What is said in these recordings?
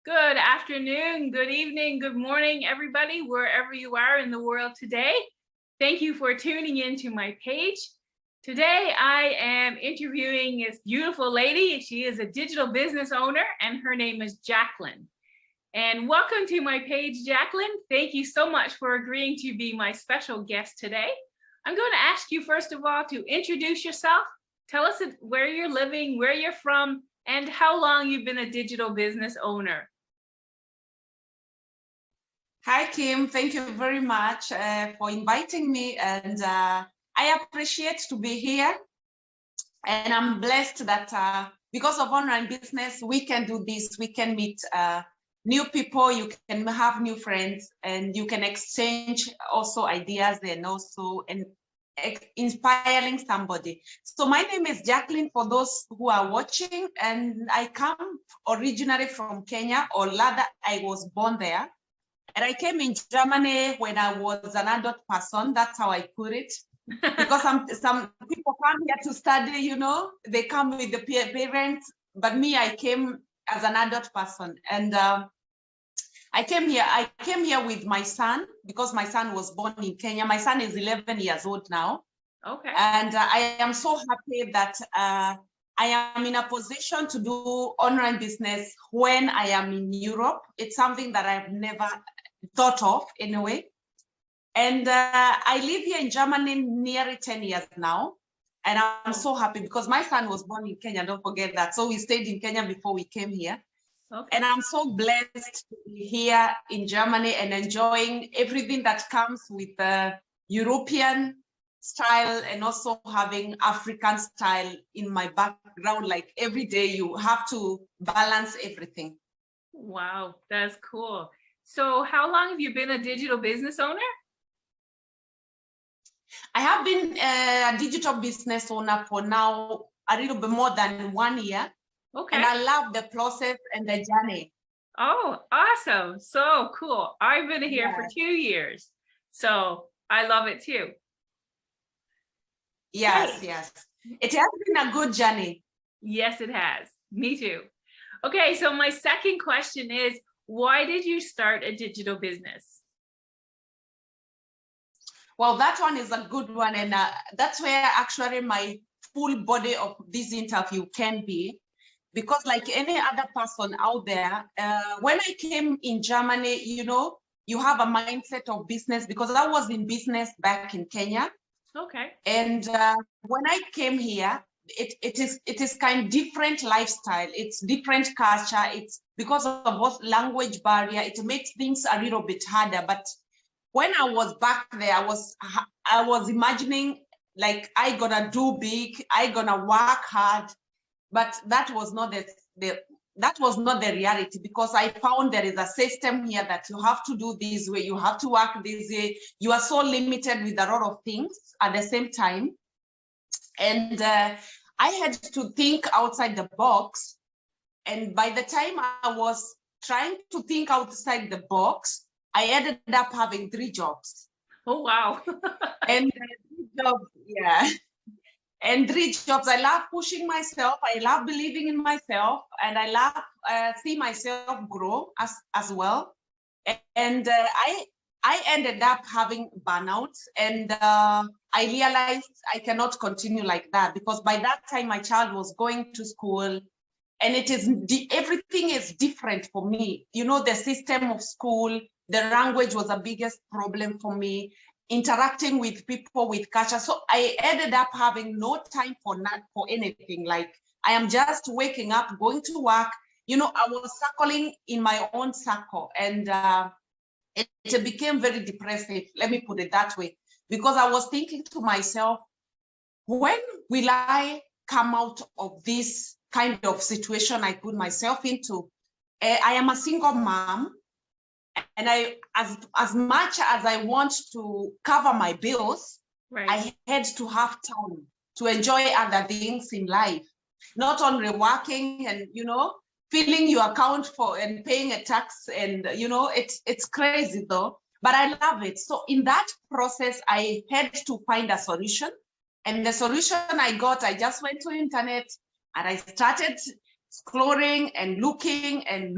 Good afternoon, good evening, good morning, everybody, wherever you are in the world today. Thank you for tuning in to my page. Today, I am interviewing this beautiful lady. She is a digital business owner, and her name is Jacqueline. And welcome to my page, Jacqueline. Thank you so much for agreeing to be my special guest today. I'm going to ask you, first of all, to introduce yourself. Tell us where you're living, where you're from, and how long you've been a digital business owner. Hi, Kim. Thank you very much for inviting me. And I appreciate to be here. And I'm blessed that because of online business, we can do this. We can meet new people. You can have new friends, and you can exchange also ideas and also inspiring somebody. So my name is Jacqueline, for those who are watching, and I come originally from Kenya, or rather I was born there. And I came in Germany when I was an adult person. That's how I put it. Because some people come here to study, you know, they come with the parents, but me, I came as an adult person. And I came here with my son, because my son was born in Kenya. My son is 11 years old now. Okay. And I am so happy that I am in a position to do online business when I am in Europe. It's something that I've never thought of anyway. And I live here in Germany nearly 10 years now. And I'm so happy because my son was born in Kenya, don't forget that. So we stayed in Kenya before we came here. Okay. And I'm so blessed to be here in Germany and enjoying everything that comes with the European style, and also having African style in my background. Like every day you have to balance everything. Wow, that's cool. So how long have you been a digital business owner? I have been a digital business owner for now a little bit more than 1 year. Okay. And I love the process and the journey. Oh, awesome. So cool. I've been here for 2 years. So I love it too. Yes, yes. It has been a good journey. Yes, it has. Me too. Okay, so my second question is, why did you start a digital business? Well, that one is a good one. And that's where actually my full body of this interview can be. Because like any other person out there, when I came in Germany, you know, you have a mindset of business, because I was in business back in Kenya. Okay. And when I came here, it is kind of different lifestyle. It's different culture. It's because of both language barrier. It makes things a little bit harder. But when I was back there, I was imagining like I gonna do big, I gonna work hard. But that was not the reality, because I found there is a system here that you have to do this way, you have to work this way. You are so limited with a lot of things at the same time. And I had to think outside the box. And by the time I was trying to think outside the box, I ended up having 3 jobs. Oh, wow. And 3 jobs, yeah. And 3 jobs. I love pushing myself. I love believing in myself, and I love see myself grow as well. And I ended up having burnouts, and I realized I cannot continue like that, because by that time my child was going to school, and everything is different for me. You know, the system of school, the language was the biggest problem for me. Interacting with people with culture. So I ended up having no time for anything. Like I am just waking up, going to work. You know, I was circling in my own circle, and it became very depressive. Let me put it that way, because I was thinking to myself, when will I come out of this kind of situation I put myself into? I am a single mom. And as much as I want to cover my bills, right, I had to have time to enjoy other things in life, not only working and, you know, filling your account for and paying a tax. And, you know, it's crazy though, but I love it. So in that process, I had to find a solution. And the solution I got, I just went to internet and I started exploring and looking and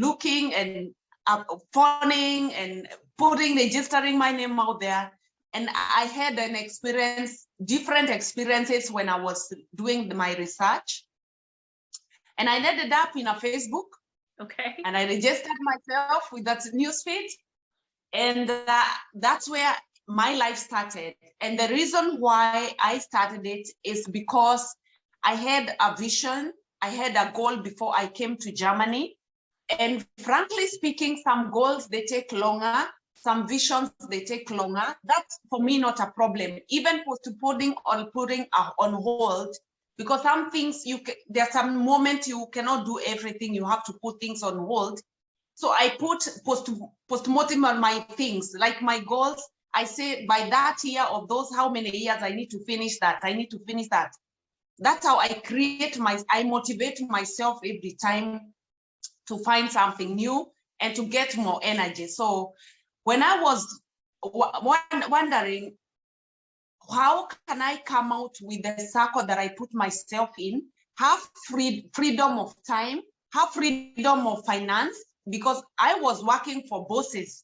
phoning and registering my name out there. And I had different experiences when I was doing my research. And I ended up in a Facebook. Okay. And I registered myself with that newsfeed. And that's where my life started. And the reason why I started it is because I had a vision. I had a goal before I came to Germany. And frankly speaking, some goals, they take longer. Some visions, they take longer. That's for me not a problem. Even putting on hold, because some things there's some moment you cannot do everything. You have to put things on hold. So I put post-mortem on my things, like my goals. I say by that year of those, how many years I need to finish that. I need to finish that. That's how I motivate myself every time to find something new and to get more energy. So when I was wondering, how can I come out with the circle that I put myself in, have freedom of time, have freedom of finance, because I was working for bosses.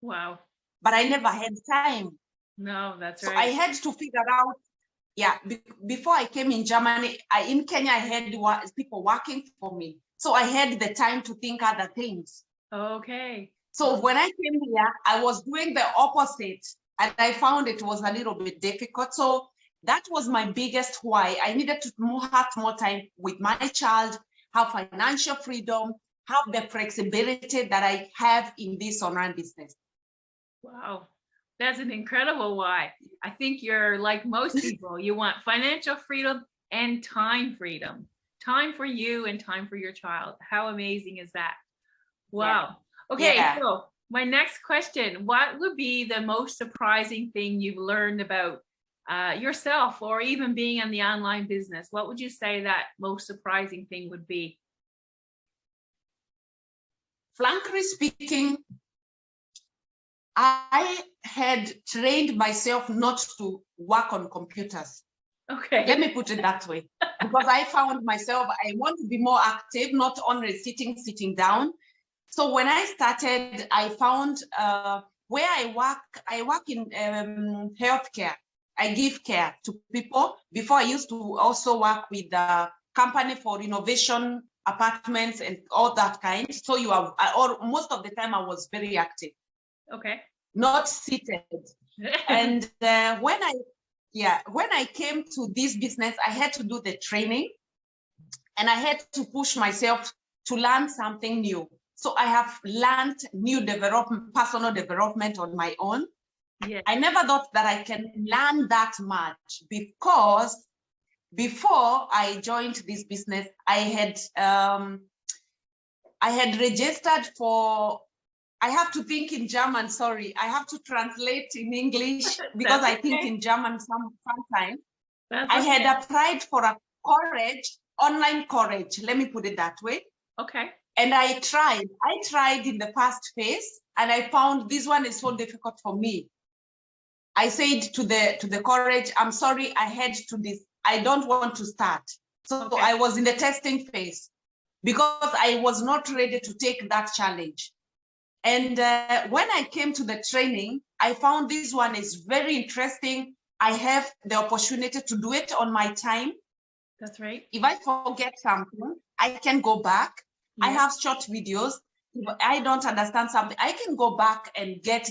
Wow. But I never had time. No, that's right. So I had to figure out, before I came in Germany, in Kenya, I had people working for me. So I had the time to think other things. Okay. So when I came here, I was doing the opposite, and I found it was a little bit difficult. So that was my biggest why. I needed to have more time with my child, have financial freedom, have the flexibility that I have in this online business. Wow, that's an incredible why. I think you're like most people. You want financial freedom and time freedom. Time for you and time for your child. How amazing is that? Wow. Yeah. Okay, Yeah. so my next question, what would be the most surprising thing you've learned about yourself, or even being in the online business? What would you say that most surprising thing would be? Frankly speaking, I had trained myself not to work on computers. Okay. Let me put it that way. Because I found myself, I want to be more active, not only sitting down. So when I started, I found where I work in healthcare. I give care to people. Before I used to also work with the company for renovation apartments and all that kind. So or most of the time I was very active. Okay. Not seated. And when I came to this business, I had to do the training, and I had to push myself to learn something new. So I have learned new personal development on my own. Yeah. I never thought that I can learn that much, because before I joined this business, I had registered for, I have to think in German, sorry. I have to translate in English because I think in German sometimes. I had applied for a online college, let me put it that way. Okay. And I tried in the first phase, and I found this one is so difficult for me. I said to the college, I'm sorry, I don't want to start. So I was in the testing phase because I was not ready to take that challenge. And when I came to the training, I found this one is very interesting. I have the opportunity to do it on my time. That's right. If I forget something, I can go back. Yeah. I have short videos. If I don't understand something, I can go back and get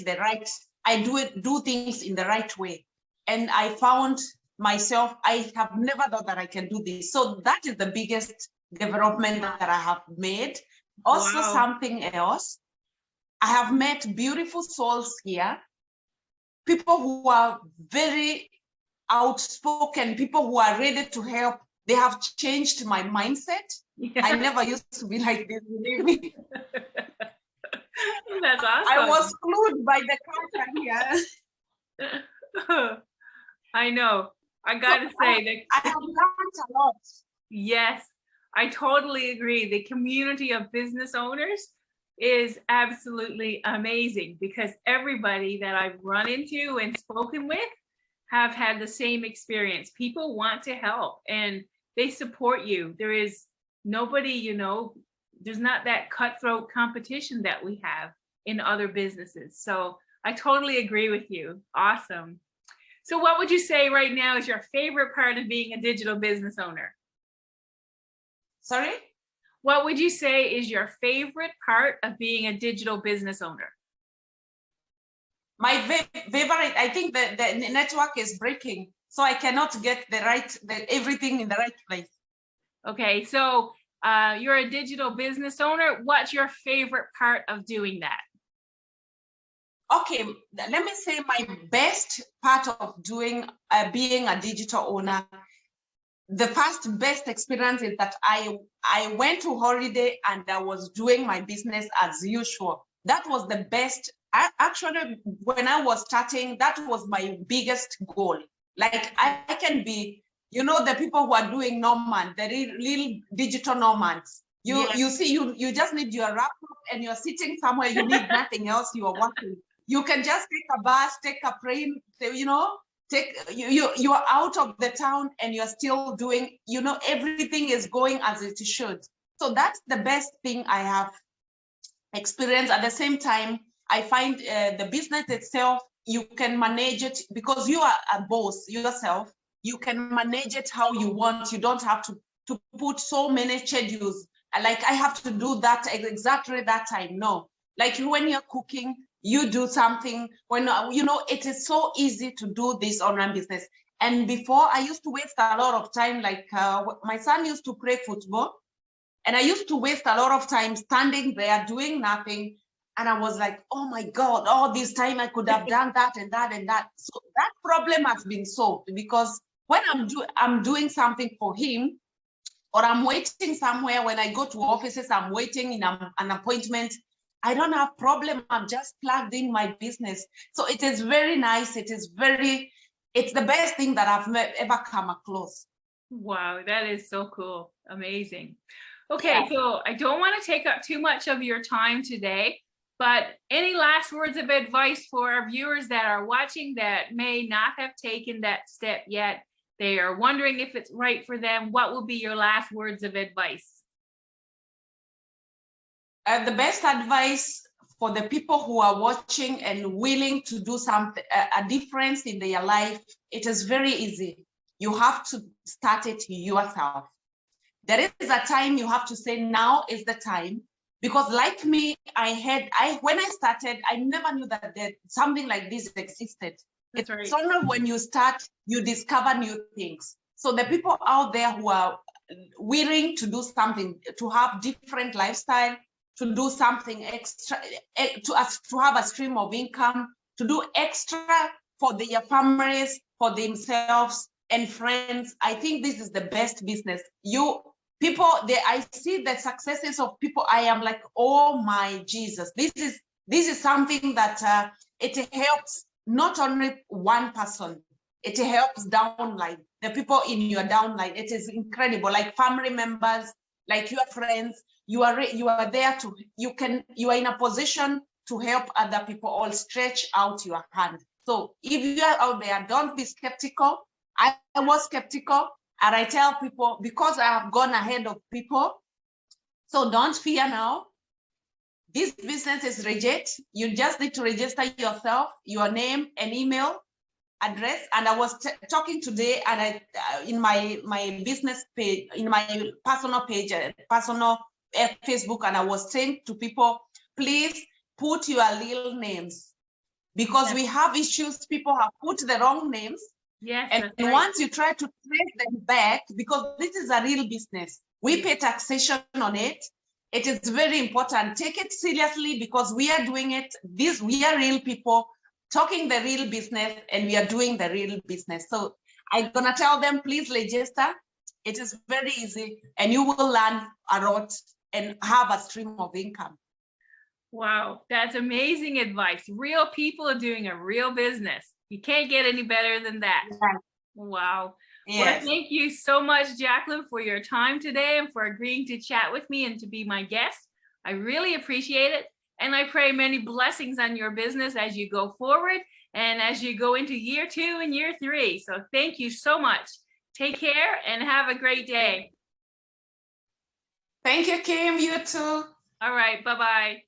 do things in the right way. And I found myself, I have never thought that I can do this. So that is the biggest development that I have made. Also, something else, I have met beautiful souls here, people who are very outspoken, people who are ready to help. They have changed my mindset. Yeah. I never used to be like this, believe me. That's awesome. I was glued by the culture here. I know. I gotta say that I have learned a lot. Yes, I totally agree. The community of business owners is absolutely amazing, because everybody that I've run into and spoken with have had the same experience. People want to help and they support you. There is nobody, there's not that cutthroat competition that we have in other businesses. So I totally agree with you. Awesome. So what would you say right now is your favorite part of being a digital business owner? Sorry? What would you say is your favorite part of being a digital business owner? My favorite, I think the network is breaking, so I cannot get everything in the right place. Okay, so you're a digital business owner. What's your favorite part of doing that? Okay, let me say my best part of doing being a digital owner. The first best experience is that I went to holiday and I was doing my business as usual. That was the best. Actually, when I was starting, that was my biggest goal. Like I can be, the people who are doing nomad, the real digital nomads. You see, you just need your laptop and you're sitting somewhere. You need nothing else. You are working. You can just take a bus, take a plane. You are out of the town and you're still doing. Everything is going as it should. So that's the best thing I have experienced. At the same time, I find the business itself, you can manage it because you are a boss yourself. You can manage it how you want. You don't have to put so many schedules. Like I have to do that exactly that time. No, like when you're cooking, you do something when, it is so easy to do this online business. And before I used to waste a lot of time, like my son used to play football and I used to waste a lot of time standing there doing nothing. And I was like, oh my God, all this time I could have done that and that and that. So that problem has been solved because when I'm doing something for him, or I'm waiting somewhere, when I go to offices, I'm waiting in an appointment, I don't have problem. I'm just plugged in my business. So it is very nice. It's the best thing that I've ever come across. Wow, that is so cool. Amazing. Okay, so I don't want to take up too much of your time today, but any last words of advice for our viewers that are watching that may not have taken that step yet? They are wondering if it's right for them. What will be your last words of advice? The best advice for the people who are watching and willing to do something, a difference in their life, it is very easy. You have to start it yourself. There is a time you have to say, now is the time. Because like me, when I started, I never knew that something like this existed. That's right. It's only when you start, you discover new things. So the people out there who are willing to do something, to have different lifestyle, to do something extra, to have a stream of income, to do extra for their families, for themselves and friends. I think this is the best business. I see the successes of people. I am like, oh my Jesus, this is something that it helps not only one person, it helps downline, the people in your downline. It is incredible, like family members, like your friends. You are there you are in a position to help other people, or stretch out your hand. So if you are out there, don't be skeptical. I was skeptical, and I tell people, because I have gone ahead of people, so don't fear now. This business is legit. You just need to register yourself, your name and email address. And I was talking today, and in my business page, in my personal page, personal Facebook, and I was saying to people, please put your real names, because we have issues. People have put the wrong names. Yes. And Right. once you try to trace them back, because this is a real business, we pay taxation on it. It is very important. Take it seriously, because we are doing it. We are real people talking the real business, and we are doing the real business. So I'm gonna tell them, please register. It is very easy, and you will learn a lot and have a stream of income. Wow, that's amazing advice. Real people are doing a real business. You can't get any better than that. Yes. Wow. Yes. Well, thank you so much, Jacqueline, for your time today and for agreeing to chat with me and to be my guest. I really appreciate it. And I pray many blessings on your business as you go forward and as you go into year 2 and year 3. So thank you so much. Take care and have a great day. Thank you, Kim. You too. All right. Bye-bye.